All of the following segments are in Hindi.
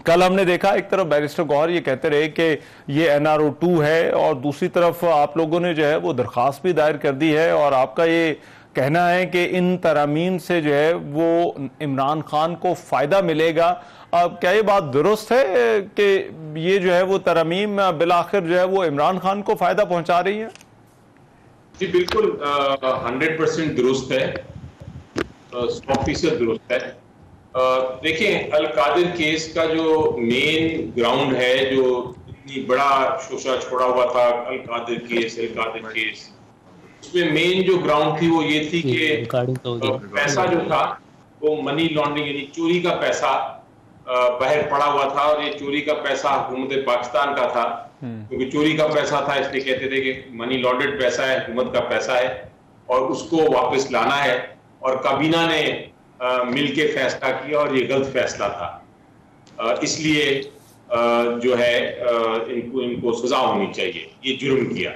कल हमने देखा एक तरफ बैरिस्टर गौहर ये कहते रहे कि ये NRO 2 है और दूसरी तरफ आप लोगों ने जो है वो दरख्वास्त भी दायर कर दी है और आपका ये कहना है कि इन तरामीम से जो है वो इमरान खान को फायदा मिलेगा। अब क्या ये बात दुरुस्त है कि ये जो है वो तरामीम बिलाखिर जो है वो इमरान खान को फायदा पहुंचा रही है? जी बिल्कुल 100% दुरुस्त है, 100% दुरुस्त है। देखिए, अल कादिर केस का जो मेन ग्राउंड है, जो इतनी बड़ा शोशा छोड़ा हुआ था अल कादिर केस, उसमें मेन जो ग्राउंड थी वो ये थी कि पैसा जो था वो मनी लॉन्ड्रिंग यानी चोरी का पैसा बाहर पड़ा हुआ था और ये चोरी का पैसा हुकूमत पाकिस्तान का था, क्योंकि चोरी का पैसा था इसलिए कहते थे कि मनी लॉन्ड्रेड पैसा है, हुकूमत का पैसा है और उसको वापस लाना है। और काबीना ने मिलके फैसला किया और ये गलत फैसला था, इसलिए जो है इनको सजा होनी चाहिए, ये जुर्म किया।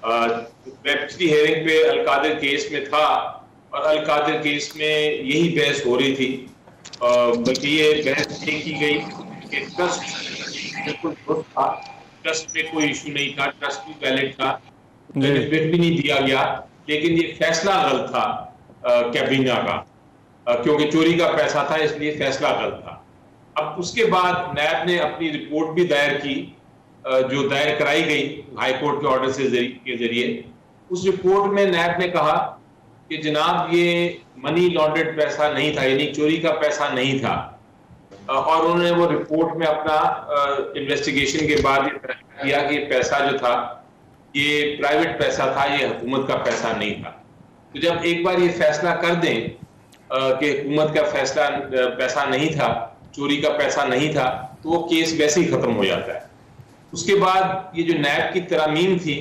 पिछली हेयरिंग पे अल कादिर केस में था और अल कादिर केस में यही बहस हो रही थी, बल्कि ये बहस ये की गई कि ट्रस्ट बिल्कुल दुरुस्त था, ट्रस्ट में कोई इशू नहीं था, ट्रस्ट भी वैलिड था, बेनिफिट भी नहीं दिया गया, लेकिन ये फैसला गलत था कैबिनेट का, क्योंकि चोरी का पैसा था इसलिए फैसला गलत था। अब उसके बाद नैब ने अपनी रिपोर्ट भी दायर की, जो दायर कराई गई हाई कोर्ट के ऑर्डर के जरिए। उस रिपोर्ट में नैब ने कहा कि जनाब ये मनी लॉन्ड्रेड पैसा नहीं था, यानी चोरी का पैसा नहीं था, और उन्होंने वो रिपोर्ट में अपना इन्वेस्टिगेशन के बाद ये फैसला किया कि पैसा जो था ये प्राइवेट पैसा था, ये हुकूमत का पैसा नहीं था। तो जब एक बार ये फैसला कर दें कि हुकूमत का पैसा नहीं था, चोरी का पैसा नहीं था, तो वो केस वैसे ही खत्म हो जाता है। उसके बाद ये जो नैब की तरामीम थी,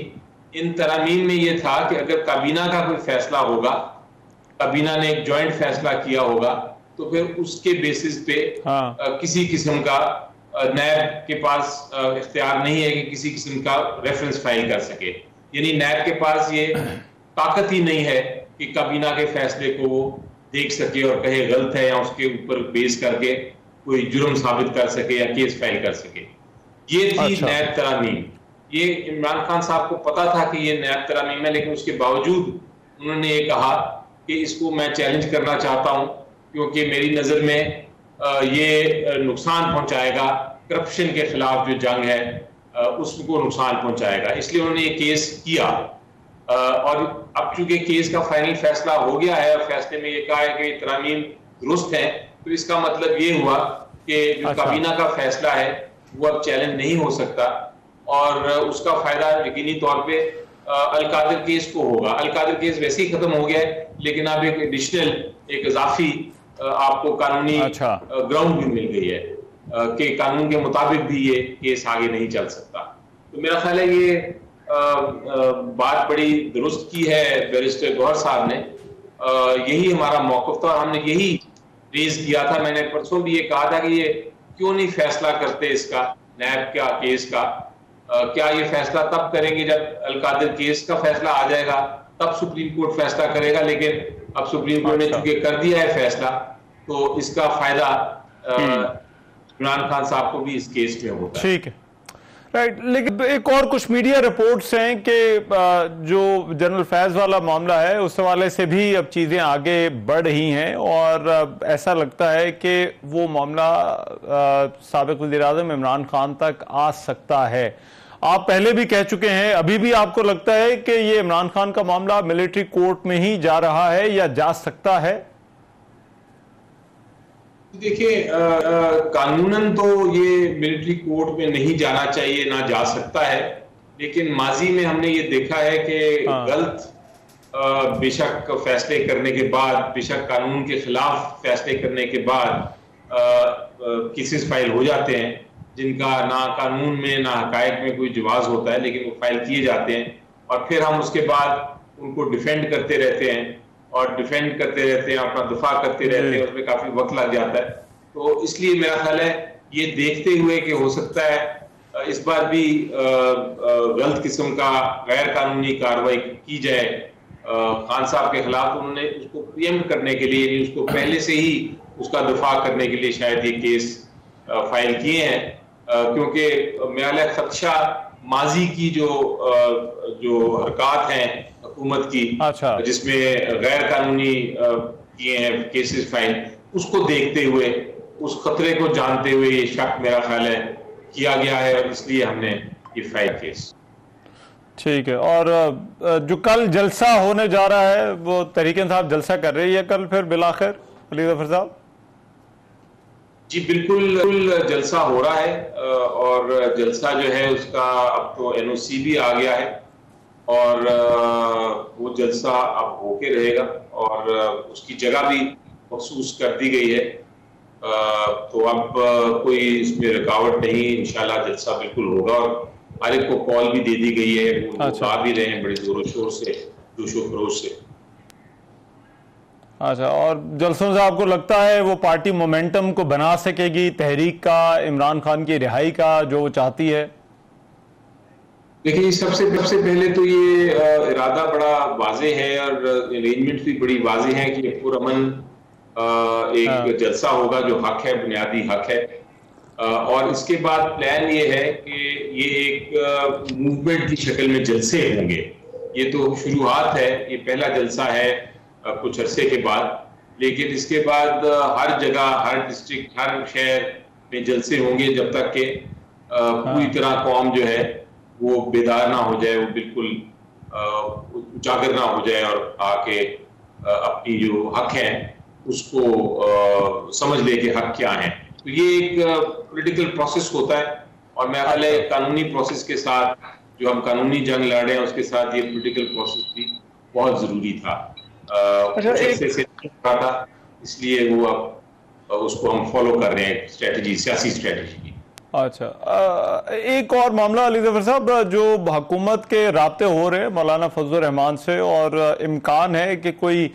इन तरामीम में ये था कि अगर काबीना का कोई फैसला होगा, काबीना ने एक जॉइंट फैसला किया होगा, तो फिर उसके बेसिस पे किसी किस्म का नैब के पास इख्तियार नहीं है कि किसी किस्म का रेफरेंस फाइल कर सके, यानी नैब के पास ये ताकत ही नहीं है कि काबीना के फैसले को वो देख सके और कहे गलत है या उसके ऊपर बेस करके कोई जुर्म साबित कर सके या केस फाइल कर सके। ये थी नैब तरामीम। ये इमरान खान साहब को पता था कि ये नैब तरामीम है, लेकिन उसके बावजूद उन्होंने ये कहा कि इसको मैं चैलेंज करना चाहता हूं, क्योंकि मेरी नजर में ये नुकसान पहुंचाएगा, करप्शन के खिलाफ जो जंग है उसको नुकसान पहुंचाएगा, इसलिए उन्होंने ये केस किया। और अब चूंकि केस का फाइनल फैसला हो गया है और फैसले में ये कहा है कि तरामीम दुरुस्त है, तो इसका मतलब ये हुआ कि जो काबीना का फैसला है वो अब चैलेंज नहीं हो सकता और उसका फायदा यकीनी तौर पे अल कादिर केस को होगा। अल कादिर केस वैसे ही खत्म हो गया है, लेकिन अब एक एडिशनल एक इजाफी आपको कानूनी ग्राउंड भी मिल गई है कि कानून के मुताबिक भी ये केस आगे नहीं चल सकता। तो मेरा ख्याल है ये बात बड़ी दुरुस्त की है बैरिस्टर गौहर साहब ने, यही हमारा मौक़िफ़ था और हमने यही रेज किया था। मैंने परसों भी ये कहा था कि ये क्यों नहीं फैसला करते इसका, नैब का केस का, क्या ये फैसला तब करेंगे जब अल कादिर केस का फैसला आ जाएगा, तब सुप्रीम कोर्ट फैसला करेगा, लेकिन अब सुप्रीम कोर्ट ने चूंकि कर दिया है फैसला, तो इसका फायदा इमरान खान साहब को भी इस केस में होता है। ठीक है, राइट। लेकिन एक और कुछ मीडिया रिपोर्ट्स हैं कि जो जनरल फैज वाला मामला है उस हवाले से भी अब चीज़ें आगे बढ़ रही हैं और ऐसा लगता है कि वो मामला साबिक़ वज़ीर-ए-आज़म इमरान खान तक आ सकता है। आप पहले भी कह चुके हैं, अभी भी आपको लगता है कि ये इमरान खान का मामला मिलिट्री कोर्ट में ही जा रहा है या जा सकता है? देखिए, कानूनन तो ये मिलिट्री कोर्ट में नहीं जाना चाहिए, ना जा सकता है, लेकिन माजी में हमने ये देखा है कि गलत बेशक फैसले करने के बाद, बेशक कानून के खिलाफ फैसले करने के बाद केसेस फाइल हो जाते हैं जिनका ना कानून में ना हकायक में कोई जवाज होता है, लेकिन वो फाइल किए जाते हैं और फिर हम उसके बाद उनको डिफेंड करते रहते हैं और डिफेंड करते रहते हैं, अपना दफा करते रहते हैं, उसमें काफी वक्त लग जाता है। तो इसलिए मेरा ख्याल है ये देखते हुए कि हो सकता है इस बार भी गलत किस्म का गैर कानूनी कार्रवाई की जाए खान साहब के खिलाफ, उन्होंने उसको प्रियम्प्ट करने के लिए, उसको पहले से ही उसका दफा करने के लिए शायद ये केस फाइल किए हैं, क्योंकि मेरा खदशा माजी की जो हरकत हैं हुकूमत की, अच्छा, जिसमें गैर कानूनी किए हैं केसेस फाइल, उसको देखते हुए, उस खतरे को जानते हुए ये शक मेरा ख्याल है किया गया है, और इसलिए हमने ये फाइल केस। ठीक है। और जो कल जलसा होने जा रहा है, वो तहरीक इंसाफ जलसा कर रही है कल फिर बिलाखिर वली ज़फ़र साहब? जी बिल्कुल जलसा हो रहा है, और जलसा जो है उसका अब तो एनओसी भी आ गया है, और वो जलसा अब होके रहेगा, और उसकी जगह भी मखसूस कर दी गई है। तो अब कोई इसमें रुकावट नहीं, इंशाल्लाह जलसा बिल्कुल होगा, और हर एक को कॉल भी दे दी गई है, वो आ भी रहे हैं बड़े जोरों शोर से, जोशो खरोश से। अच्छा, और जलसों से आपको लगता है वो पार्टी मोमेंटम को बना सकेगी, तहरीक का, इमरान खान की रिहाई का जो वो चाहती है? देखिए, सबसे पहले तो ये इरादा बड़ा वाज़ेह है, और अरेंजमेंट भी बड़ी वाज़ेह है कि पुरअमन एक जलसा होगा जो हक है, बुनियादी हक है, और इसके बाद प्लान ये है कि ये एक मूवमेंट की शक्ल में जलसे होंगे। ये तो शुरुआत है, ये पहला जलसा है कुछ अरसे के बाद, लेकिन इसके बाद हर जगह, हर डिस्ट्रिक्ट, हर शहर में जलसे होंगे, जब तक कि पूरी तरह कौम जो है वो बेदार ना हो जाए, वो बिल्कुल उजागर ना हो जाए, और आके अपनी जो हक है उसको समझ ले कि हक क्या है। तो ये एक पॉलिटिकल प्रोसेस होता है, और मैं ख्याल है कानूनी प्रोसेस के साथ, जो हम कानूनी जंग लड़ रहे हैं उसके साथ ये पॉलिटिकल प्रोसेस भी बहुत जरूरी था। था, इसलिए वो अब उसको हम फॉलो कर रहे हैं, स्ट्रेटजी, सियासी स्ट्रेटजी। अच्छा, एक और मामला अली ज़फ़र साहब, जो हुकूमत के राब्ते हो रहे हैं मौलाना फजल रहमान से, और इम्कान है कि कोई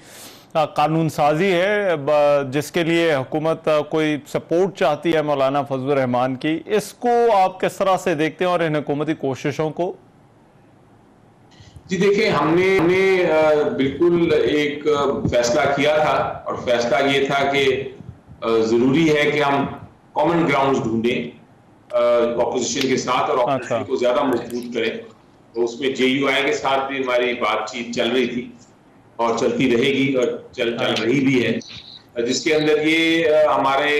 कानून साजी है जिसके लिए हुकूमत कोई सपोर्ट चाहती है मौलाना फजल रहमान की, इसको आप किस तरह से देखते हैं और इन हुकूमती कोशिशों को? जी देखिए, हमने बिल्कुल एक फैसला किया था, और फैसला ये था कि जरूरी है कि हम कॉमन ग्राउंड्स ढूंढें ऑपोजिशन के साथ, और ऑपोजिशन को ज्यादा मजबूत करें। तो उसमें JUI के साथ भी हमारी बातचीत चल रही थी, और चलती रहेगी, और चल रही भी है, जिसके अंदर ये हमारे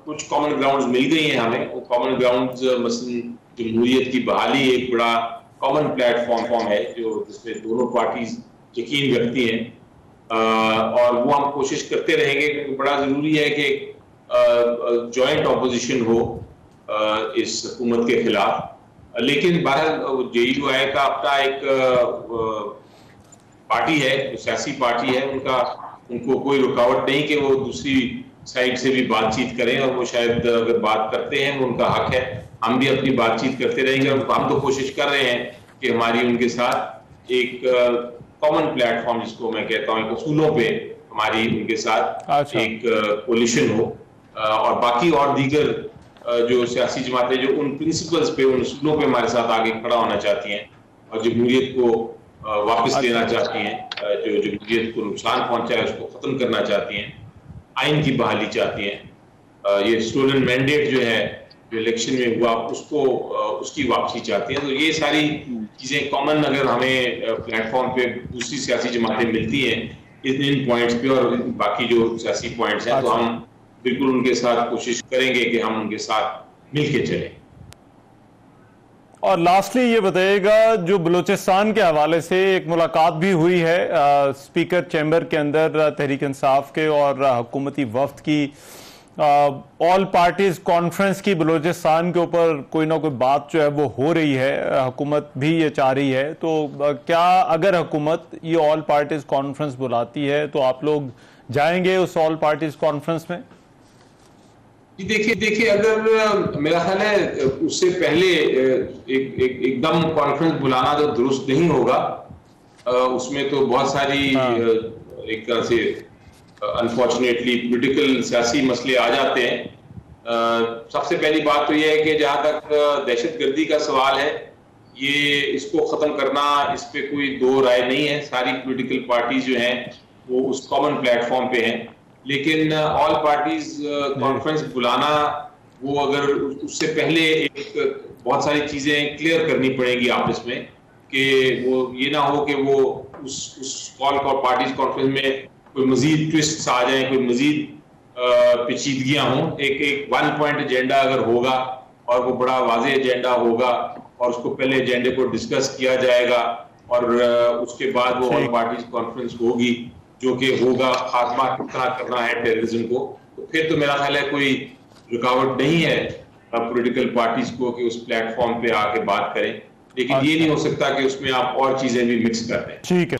कुछ कॉमन ग्राउंड्स मिल गई हैं हमें। वो कॉमन ग्राउंड्स मसलन जमहूरियत की बहाली एक बड़ा कॉमन प्लेटफॉर्म है, जो जिसमें दोनों पार्टीज यकीन रखती हैं, और वो हम कोशिश करते रहेंगे, क्योंकि बड़ा जरूरी है कि जॉइंट ऑपोजिशन हो इस हुकूमत के खिलाफ। लेकिन बहरहाल JUI का अपना एक पार्टी है, सियासी पार्टी है, उनको कोई रुकावट नहीं कि वो दूसरी साइड से भी बातचीत करें, और वो शायद अगर बात करते हैं वो उनका हक है, हम भी अपनी बातचीत करते रहेंगे। और हम तो कोशिश कर रहे हैं कि हमारी उनके साथ एक कॉमन प्लेटफॉर्म, जिसको मैं कहता हूँ, उसूलों पे हमारी उनके साथ एक कोलिशन हो, और बाकी और दीगर जो सियासी जमातें जो उन प्रिंसिपल्स पे, उन उसूलों पे हमारे साथ आगे खड़ा होना चाहती हैं, और जमहूरियत को वापस लेना चाहती हैं, जो जमहूरियत को नुकसान पहुंचा है उसको खत्म करना चाहती हैं, आइन की बहाली चाहती हैं, ये स्टोलन मैंडेट जो है जो इलेक्शन में हुआ उसको उसकी वापसी चाहती हैं। तो ये सारी चीजें कॉमन अगर हमें प्लेटफॉर्म पे दूसरी सियासी जमातें मिलती हैं इन पॉइंट्स पे, और बाकी जो सियासी पॉइंट्स हैं, तो हम बिल्कुल उनके साथ कोशिश करेंगे कि हम उनके साथ मिलके चलें। और लास्टली ये बताइएगा, जो बलूचिस्तान के हवाले से एक मुलाकात भी हुई है स्पीकर चैम्बर के अंदर तहरीक इंसाफ के और हुकूमती वफ्द की, ऑल पार्टीज कॉन्फ्रेंस की बलूचिस्तान के ऊपर कोई ना कोई बात जो है वो हो रही है, हुकूमत भी ये चाह रही है। तो क्या अगर हुकूमत ये ऑल पार्टीज कॉन्फ्रेंस बुलाती है तो आप लोग जाएंगे उस ऑल पार्टीज कॉन्फ्रेंस में? जी देखिए, अगर मेरा ख्याल है उससे पहले एकदम कॉन्फ्रेंस बुलाना तो दुरुस्त नहीं होगा। उसमें तो बहुत सारी एक तरह से अनफॉर्चुनेटली पॉलिटिकल सियासी मसले आ जाते हैं। सबसे पहली बात तो यह है कि जहां तक दहशतगर्दी का सवाल है, ये इसको खत्म करना, इस पे कोई दो राय नहीं है। सारी पॉलिटिकल पार्टीज जो हैं वो उस कॉमन प्लेटफॉर्म पे हैं, लेकिन ऑल पार्टीज कॉन्फ्रेंस बुलाना वो अगर उससे पहले एक बहुत सारी चीजें क्लियर करनी पड़ेंगी आपस में, कि वो ये ना हो कि वो उस कॉल और पार्टीज कॉन्फ्रेंस में कोई मजीद ट्विस्ट आ जाए, कोई मजीद पेचीदगियां हों। एक 1 पॉइंट एजेंडा अगर होगा और वो बड़ा वाज़ेह एजेंडा होगा और उसको पहले एजेंडे को डिस्कस किया जाएगा और उसके बाद वो ऑल पार्टीज कॉन्फ्रेंस होगी, जो कि होगा खात्मा कितना करना है टेररिज्म को, तो फिर तो मेरा ख्याल है कोई रुकावट नहीं है पॉलिटिकल पार्टीज को कि उस प्लेटफॉर्म पे आके बात करें। लेकिन ये नहीं हो सकता कि उसमें आप और चीजें भी मिक्स कर दें। ठीक है।